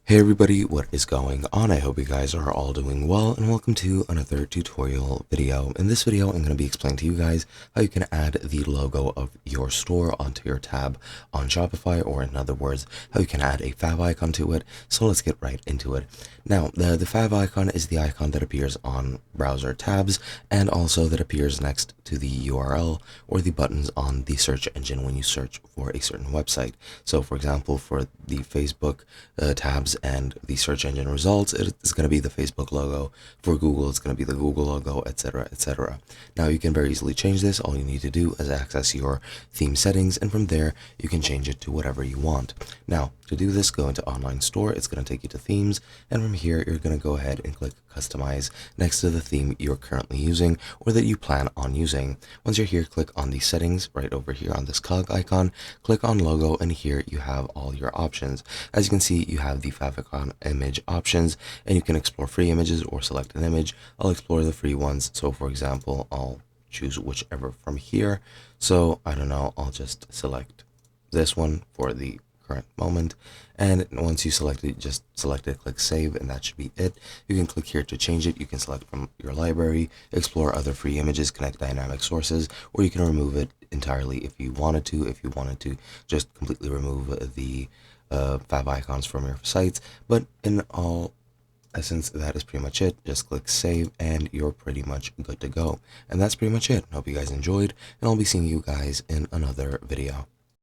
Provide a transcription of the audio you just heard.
Hey everybody, what is going on? I hope you guys are all doing well, and welcome to another tutorial video. In this video, I'm going to be explaining to you guys how you can add the logo of your store onto your tab on Shopify, or in other words, how you can add a fav icon to it. So let's get right into it. Now, the fav icon is the icon that appears on browser tabs, and also that appears next to the URL or the buttons on the search engine when you search for a certain website. So for example, for the Facebook tabs and the search engine results, it's going to be the Facebook logo. For Google, it's going to be the Google logo, etc., etc. Now you can very easily change this. All you need to do is access your theme settings, and from there you can change it to whatever you want. Now to do this, go into online store. It's going to take you to themes, and from here you're going to go ahead and click customize next to the theme you're currently using or that you plan on using. Once you're here, click on the settings right over here on this cog icon, click on logo, and here you have all your options. As you can see, you have the favicon image options, and you can explore free images or select an image. I'll explore the free ones. So for example, I'll choose whichever from here. So I don't know, I'll just select this one for the current moment, and once you select it, just select it, click save, and that should be it. You can click here to change it. You can select from your library, explore other free images, connect dynamic sources, or you can remove it entirely if you wanted to just completely remove the fav icons from your sites. But in all essence, that is pretty much it. Just click save and you're pretty much good to go. And that's pretty much it. Hope you guys enjoyed, and I'll be seeing you guys in another video.